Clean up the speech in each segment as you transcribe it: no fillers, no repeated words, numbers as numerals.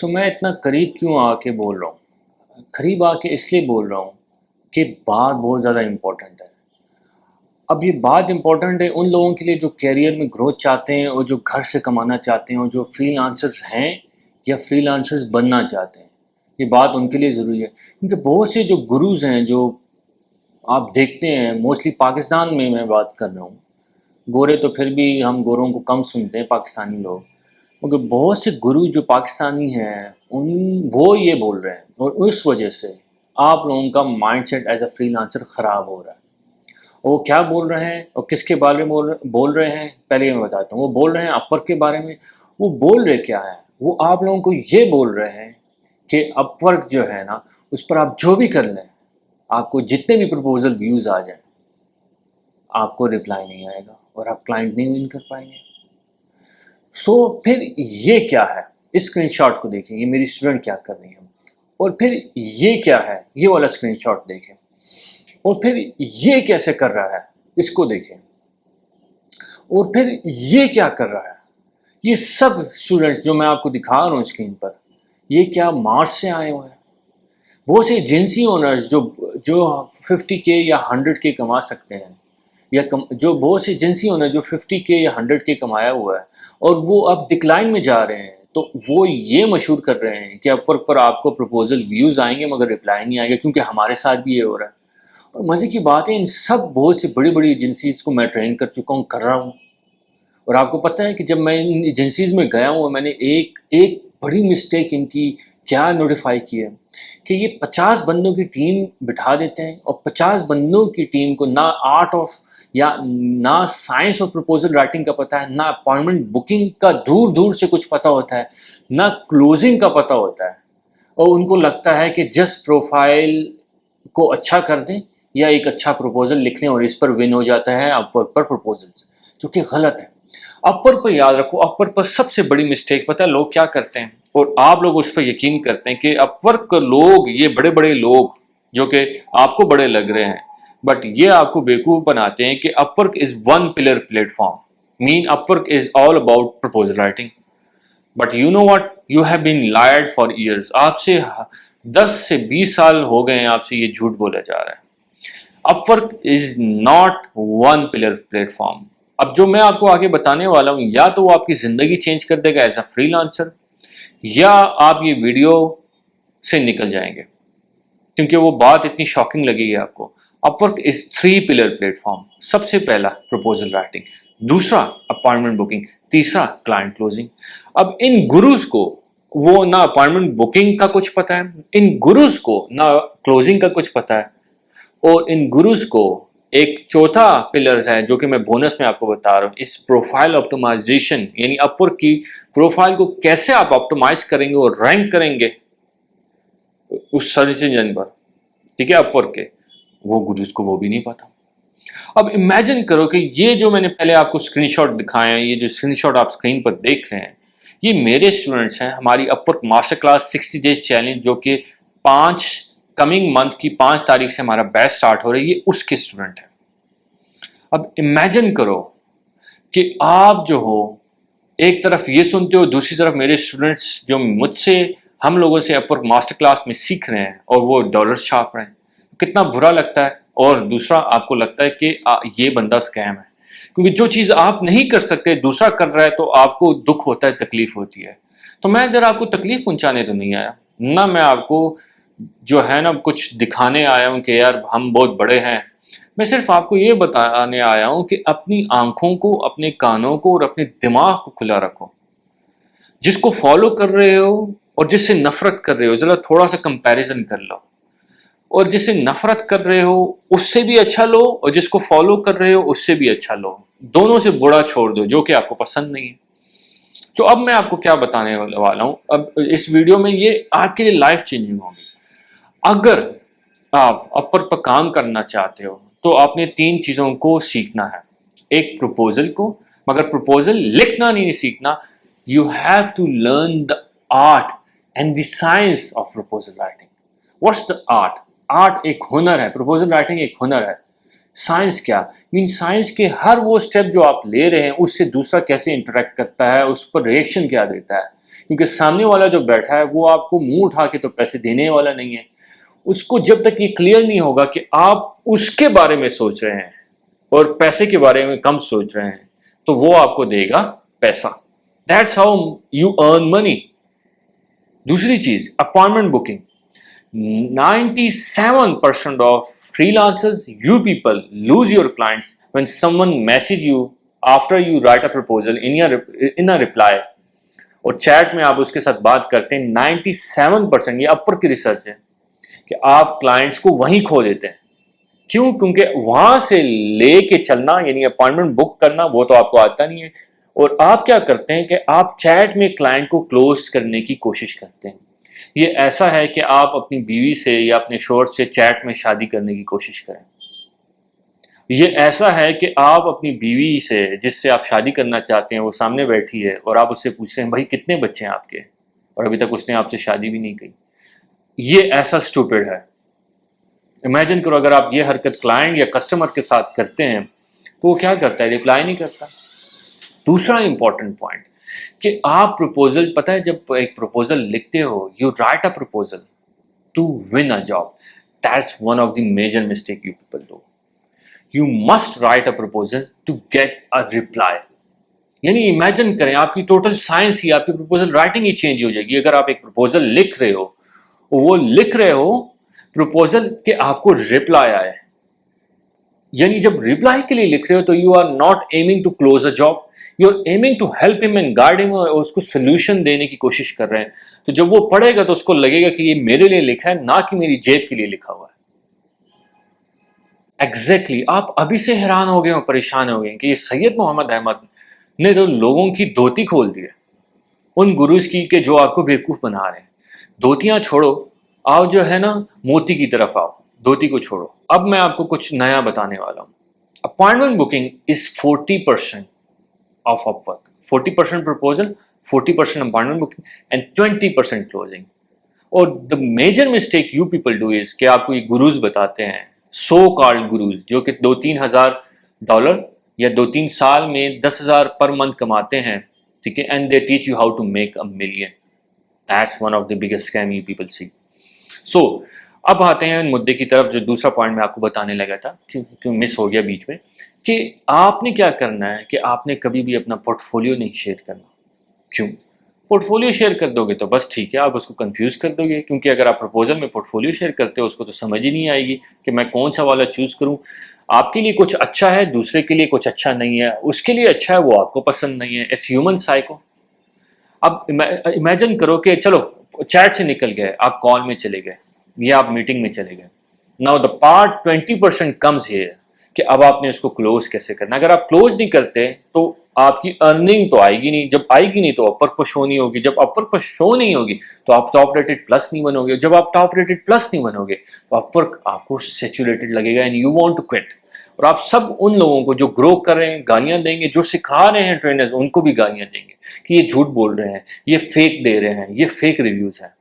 मैं इतना करीब क्यों आके बोल रहा हूँ? करीब आके इसलिए बोल रहा हूँ कि बात बहुत ज़्यादा इम्पोर्टेंट है। अब ये बात इम्पोर्टेंट है उन लोगों के लिए जो करियर में ग्रोथ चाहते हैं और जो घर से कमाना चाहते हैं और जो फ्रीलांसर्स हैं या फ्रीलांसर्स बनना चाहते हैं। ये बात उनके लिए ज़रूरी है क्योंकि बहुत से जो गुरुज़ हैं जो आप देखते हैं मोस्टली पाकिस्तान में मैं बात कर रहा हूँ। गोरे तो फिर भी हम गोरों को कम सुनते हैं पाकिस्तानी लोग। मगर बहुत से गुरु जो पाकिस्तानी हैं उन वो ये बोल रहे हैं और उस वजह से आप लोगों का माइंडसेट एज अ फ्रीलांसर ख़राब हो रहा है। वो क्या बोल रहे हैं और किसके बारे में बोल रहे हैं पहले मैं बताता हूँ। वो बोल रहे हैं अपवर्क के बारे में। वो बोल रहे क्या है, वो आप लोगों को ये बोल रहे हैं कि अपवर्क जो है ना उस पर आप जो भी कर लें, आपको जितने भी प्रपोजल व्यूज़ आ जाएं, आपको रिप्लाई नहीं आएगा और आप क्लाइंट नहीं विन कर पाएंगे। फिर ये क्या है, इस स्क्रीनशॉट को देखें, ये मेरी स्टूडेंट क्या कर रही है। और फिर ये क्या है, ये वाला स्क्रीनशॉट देखें। और फिर ये कैसे कर रहा है, इसको देखें। और फिर ये क्या कर रहा है। ये सब स्टूडेंट्स जो मैं आपको दिखा रहा हूँ स्क्रीन पर, ये क्या मार्स से आए हुए हैं। बहुत से एजेंसी ओनर्स जो जो 50K या 100K कमा सकते हैं या जो बहुत से एजेंसी ओनर जो 50K या 100K कमाया हुआ है और वो अब डिक्लाइन में जा रहे हैं, तो वो ये मशहूर कर रहे हैं कि अपवर्क पर आपको प्रपोजल व्यूज़ आएंगे मगर रिप्लाई नहीं आएगा, क्योंकि हमारे साथ भी ये हो रहा है। और मज़े की बात है, इन सब बहुत सी बड़ी बड़ी एजेंसीज़ को मैं ट्रेन कर चुका हूँ, कर रहा हूँ। और आपको पता है कि जब मैं इन एजेंसीज़ में गया हूँ, मैंने एक एक बड़ी मिस्टेक इनकी क्या नोटिफाई की है कि ये 50 बंदों की टीम बिठा देते हैं और 50 बंदों की टीम को ना आर्ट ऑफ या ना साइंस ऑफ प्रपोजल राइटिंग का पता है, ना अपॉइंटमेंट बुकिंग का दूर दूर से कुछ पता होता है, ना क्लोजिंग का पता होता है। और उनको लगता है कि जस्ट प्रोफाइल को अच्छा कर दें या एक अच्छा प्रपोजल लिख लें और इस पर विन हो जाता है अपवर्क पर प्रपोजल्स, जो कि गलत है। अपवर्क पर याद रखो, अपवर्क पर सबसे बड़ी मिस्टेक पता है लोग क्या करते हैं, और आप लोग उस पर यकीन करते हैं कि अपवर्क लोग, ये बड़े बड़े लोग जो कि आपको बड़े लग रहे हैं, बट ये आपको बेवकूफ़ बनाते हैं कि Upwork is one pillar platform. Mean Upwork is all about proposal writing. But you know what, you have been lied for years. आपसे 10 से 20 साल हो गए हैं आपसे ये झूठ बोला जा रहा है। Upwork is not one pillar platform. अब जो मैं आपको आगे बताने वाला हूं, या तो वो आपकी जिंदगी चेंज कर देगा एज अ फ्रीलांसर, या आप ये वीडियो से निकल जाएंगे, क्योंकि वो बात इतनी शॉकिंग लगेगी आपको। Upwork is 3 pillar platform. सबसे पहला प्रपोजल राइटिंग, दूसरा अपॉइंटमेंट बुकिंग, तीसरा क्लाइंट क्लोजिंग। अब इन गुरुज को वो ना अपॉइंटमेंट बुकिंग का कुछ पता है, इन गुरुज को ना क्लोजिंग का कुछ पता है, और इन गुरुज को एक चौथा पिलर है जो कि मैं बोनस में आपको बता रहा हूँ, इस प्रोफाइल ऑप्टिमाइजेशन, यानी अपवर्क की प्रोफाइल को कैसे आप ऑप्टिमाइज करेंगे और रैंक करेंगे उस सर्च इंजन पर, ठीक है, अपवर्क के। वो गुरुज को वो भी नहीं पता। अब इमेजिन करो कि ये जो मैंने पहले आपको स्क्रीनशॉट दिखाए हैं, ये जो स्क्रीनशॉट आप स्क्रीन पर देख रहे हैं, ये मेरे स्टूडेंट्स हैं। हमारी Upwork master class 60 days challenge जो कि 5 कमिंग मंथ की 5 तारीख से हमारा बैच स्टार्ट हो रही है, ये उसके स्टूडेंट हैं। अब इमेजिन करो कि आप जो हो एक तरफ ये सुनते हो, दूसरी तरफ मेरे स्टूडेंट्स जो मुझसे, हम लोगों से अपवर्क मास्टर क्लास में सीख रहे हैं और वो डॉलर्स छाप रहे हैं। कितना बुरा लगता है। और दूसरा, आपको लगता है कि ये बंदा स्कैम है, क्योंकि जो चीज़ आप नहीं कर सकते दूसरा कर रहा है, तो आपको दुख होता है, तकलीफ होती है। तो मैं इधर आपको तकलीफ पहुंचाने तो नहीं आया ना, मैं आपको जो है ना कुछ दिखाने आया हूँ कि यार हम बहुत बड़े हैं। मैं सिर्फ आपको ये बताने आया हूँ कि अपनी आंखों को, अपने कानों को और अपने दिमाग को खुला रखो। जिसको फॉलो कर रहे हो और जिससे नफरत कर रहे हो, जरा थोड़ा सा कंपैरिजन कर लो। और जिससे नफरत कर रहे हो उससे भी अच्छा लो, और जिसको फॉलो कर रहे हो उससे भी अच्छा लो। दोनों से बुरा छोड़ दो जो कि आपको पसंद नहीं है। तो अब मैं आपको क्या बताने वाला हूँ, अब इस वीडियो में ये आपके लिए लाइफ चेंजिंग होगी। अगर आप अपर पर काम करना चाहते हो तो आपने 3 चीजों को सीखना है। एक, प्रपोजल को, मगर प्रपोजल लिखना नहीं सीखना। You have to learn the art and the science of proposal writing. What's the art? Art एक हुनर है, प्रपोजल राइटिंग एक हुनर है। साइंस क्या मीन? साइंस के हर वो स्टेप जो आप ले रहे हैं उससे दूसरा कैसे इंटरेक्ट करता है, उस पर रिएक्शन क्या देता है। क्योंकि सामने वाला जो बैठा है वो आपको मुंह उठा के तो पैसे देने वाला नहीं है। उसको जब तक ये क्लियर नहीं होगा कि आप उसके बारे में सोच रहे हैं और पैसे के बारे में कम सोच रहे हैं, तो वो आपको देगा पैसा। That's how you earn money. दूसरी चीज, appointment booking. 97% of freelancers, you people, lose your clients when someone message you after you write a proposal in a reply और चैट में आप उसके साथ बात करते हैं। 97%, ये अपर की रिसर्च है, कि आप क्लाइंट्स को वहीं खो देते हैं। क्यों? क्योंकि वहां से लेके चलना यानी अपॉइंटमेंट बुक करना वो तो आपको आता नहीं है, और आप क्या करते हैं कि आप चैट में क्लाइंट को क्लोज करने की कोशिश करते हैं। ये ऐसा है कि आप अपनी बीवी से या अपने शोहर से चैट में शादी करने की कोशिश करें। ये ऐसा है कि आप अपनी बीवी से जिससे आप शादी करना चाहते हैं वो सामने बैठी है और आप उससे पूछ रहे हैं भाई कितने बच्चे हैं आपके, और अभी तक उसने आपसे शादी भी नहीं की। ये ऐसा स्टूपिड है। इमेजिन करो अगर आप ये हरकत क्लाइंट या कस्टमर के साथ करते हैं तो वो क्या करता है? रिप्लाई नहीं करता। दूसरा इंपॉर्टेंट पॉइंट कि आप प्रपोजल, पता है जब एक प्रपोजल लिखते हो, you write a proposal to win a job, that's one of the major mistake you people do. You must write a proposal to get a reply. यानी इमेजिन करें आपकी टोटल साइंस ही, आपकी प्रपोजल राइटिंग ही change हो जाएगी अगर आप एक proposal लिख रहे हो, वो लिख रहे हो प्रपोजल के आपको रिप्लाई आए। यानी जब रिप्लाई के लिए लिख रहे हो तो you are not aiming to close a job, you are aiming to help him and guide him, और उसको सोल्यूशन देने की कोशिश कर रहे हैं। तो जब वो पढ़ेगा तो उसको लगेगा कि ये मेरे लिए लिखा है, ना कि मेरी जेब के लिए लिखा हुआ है। एग्जैक्टली आप अभी से हैरान हो गए हो, परेशान हो गए कि ये सैयद मोहम्मद अहमद ने तो लोगों की धोती खोल दी है, उन गुरुज की के जो आपको बेवकूफ बना रहे हैं। धोतियां छोड़ो, आओ जो है ना मोती की तरफ आओ, धोती को छोड़ो। अब मैं आपको कुछ नया बताने वाला हूं। Appointment booking is 40% of Upwork, 40% proposal, 40% appointment booking and 20% closing. और the major mistake you people do is कि आपको ये गुरुज बताते हैं, सो कॉल्ड गुरुज, जो कि 2-3 हज़ार डॉलर या 2-3 साल में 10,000 पर मंथ कमाते हैं, ठीक है, and they teach you how to make a million. That's one of the biggest scam you people see. So अब आते हैं मुद्दे की तरफ, जो दूसरा पॉइंट मैं आपको बताने लगा था, क्यों मिस हो गया बीच में, कि आपने क्या करना है कि आपने कभी भी अपना पोर्टफोलियो नहीं शेयर करना। क्यों? पोर्टफोलियो शेयर कर दोगे तो बस ठीक है, आप उसको कंफ्यूज कर दोगे, क्योंकि अगर आप प्रपोजल में पोर्टफोलियो शेयर करते हो उसको तो समझ ही नहीं आएगी कि मैं कौन सा वाला चूज करूं। आपके लिए कुछ अच्छा है, दूसरे के लिए कुछ अच्छा नहीं है, उसके लिए अच्छा है वो आपको पसंद नहीं है। It's human psycho. अब इमेजिन करो कि चलो चैट से निकल गए, आप कॉल में चले गए या आप मीटिंग में चले गए। Now the part 20% comes here कि अब आपने उसको क्लोज कैसे करना। अगर आप क्लोज नहीं करते तो आपकी अर्निंग तो आएगी नहीं, जब आएगी नहीं तो अपर पुश होनी होगी, जब अपर पुश शो नहीं होगी तो आप टॉप रेटेड प्लस नहीं बनोगे, जब आप टॉप रेटेड प्लस नहीं बनोगे तो अपर आपको सैचुरेटेड लगेगा and you want to quit. और आप सब उन लोगों को जो ग्रो कर रहे हैं गालियां देंगे, जो सिखा रहे हैं ट्रेनर्स उनको भी गालियां देंगे कि ये झूठ बोल रहे हैं, ये फेक दे रहे हैं, ये फेक रिव्यूज हैं।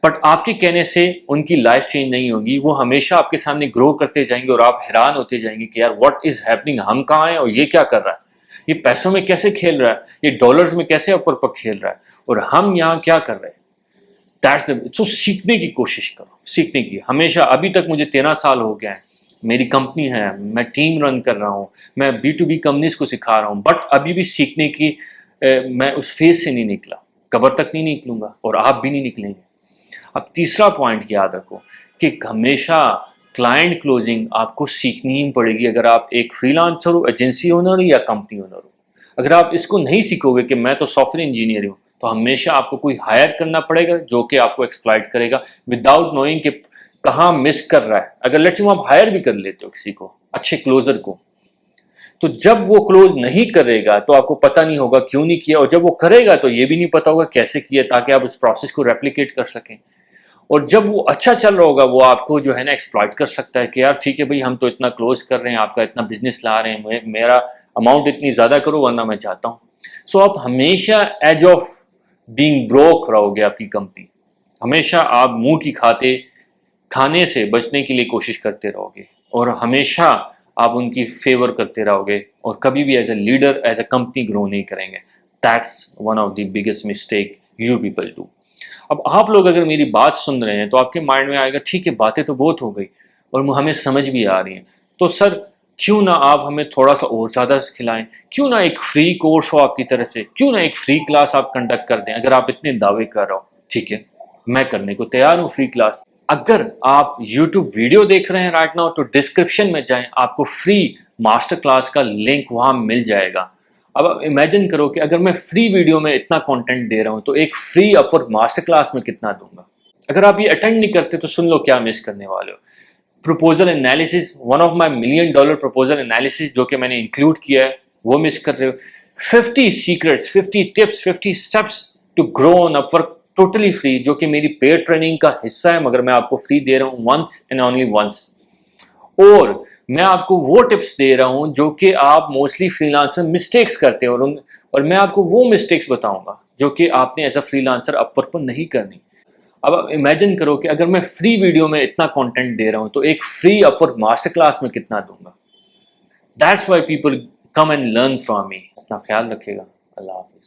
बट आपके कहने से उनकी लाइफ चेंज नहीं होगी, वो हमेशा आपके सामने ग्रो करते जाएंगे और आप हैरान होते जाएंगे कि यार व्हाट इज हैपनिंग, हम कहाँ हैं और ये क्या कर रहा है, ये पैसों में कैसे खेल रहा है, ये डॉलर्स में कैसे ऊपर पर खेल रहा है और हम यहाँ क्या कर रहे हैं। दैट्स सो सीखने की कोशिश करो, सीखने की हमेशा। अभी तक मुझे 13 साल हो गए हैं, मेरी कंपनी है, मैं टीम रन कर रहा हूँ, मैं B2B कंपनीज को सिखा रहा हूँ, बट अभी भी सीखने की मैं उस फेज से नहीं निकला, कबर तक नहीं निकलूंगा और आप भी नहीं निकलेंगे। अब तीसरा पॉइंट याद रखो कि हमेशा क्लाइंट क्लोजिंग आपको सीखनी ही पड़ेगी, अगर आप एक फ्रीलांसर हो, एजेंसी ओनर हो या कंपनी ओनर हो। अगर आप इसको नहीं सीखोगे कि मैं तो सॉफ्टवेयर इंजीनियर हूँ, तो हमेशा आपको कोई हायर करना पड़ेगा जो कि आपको एक्सप्लॉइट करेगा विदाउट नोइंग कि कहाँ मिस कर रहा है। अगर लेट्स से आप हायर भी कर लेते हो किसी को, अच्छे क्लोजर को, तो जब वो क्लोज नहीं करेगा तो आपको पता नहीं होगा क्यों नहीं किया, और जब वो करेगा तो ये भी नहीं पता होगा कैसे किया, ताकि आप उस प्रोसेस को रेप्लिकेट कर सकें। और जब वो अच्छा चल रहा होगा वो आपको जो है ना एक्सप्लॉइट कर सकता है कि यार ठीक है भाई, हम तो इतना क्लोज कर रहे हैं, आपका इतना बिजनेस ला रहे हैं, मेरा अमाउंट इतनी ज़्यादा करो वरना मैं चाहता हूँ। सो आप हमेशा एज ऑफ बीइंग ब्रोक रहोगे, आपकी कंपनी हमेशा आप मुंह की खाने से बचने के लिए कोशिश करते रहोगे और हमेशा आप उनकी फेवर करते रहोगे और कभी भी as a leader, as a company grow नहीं करेंगे। That's one of the biggest mistake you people do. अब आप लोग अगर मेरी बात सुन रहे हैं तो आपके माइंड में आएगा ठीक है, बातें तो बहुत हो गई और हमें समझ भी आ रही हैं, तो सर क्यों ना आप हमें थोड़ा सा और ज़्यादा खिलाएं, क्यों ना एक फ्री कोर्स हो आपकी तरफ से, क्यों ना एक फ्री क्लास आप कंडक्ट कर दें। अगर आप इतने दावे कर रहे हो, ठीक है, मैं करने को तैयार हूँ फ्री क्लास। अगर आप YouTube वीडियो देख रहे हैं राइट नाउ तो डिस्क्रिप्शन में जाएं, आपको फ्री मास्टर क्लास का लिंक वहां मिल जाएगा। अब आप इमेजिन करो कि अगर मैं फ्री वीडियो में इतना कंटेंट दे रहा हूं तो एक फ्री अपवर्क मास्टर क्लास में कितना दूंगा। अगर आप ये अटेंड नहीं करते तो सुन लो क्या मिस करने वाले हो। Proposal analysis, one of my $1 million proposal analysis जो कि मैंने इंक्लूड किया है, वो मिस कर रहे हो। 50 secrets, 50 tips, 50 steps to grow on Upwork, totally free, जो कि मेरी पेड ट्रेनिंग का हिस्सा है, मगर मैं आपको फ्री दे रहा हूँ वंस एंड ओनली वंस। और मैं आपको वो टिप्स दे रहा हूँ जो कि आप मोस्टली फ्रीलांसर मिस्टेक्स करते हो, और मैं आपको वो मिस्टेक्स बताऊंगा जो कि आपने एज अ फ्रीलांसर अपवर्क पर नहीं करनी। अब आप इमेजिन करो कि अगर मैं फ्री वीडियो में इतना कंटेंट दे रहा हूं तो एक फ्री अपवर्क मास्टर क्लास में कितना दूंगा। That's why people come and learn from me. अपना ख्याल रखिएगा। अल्लाह हाफिज।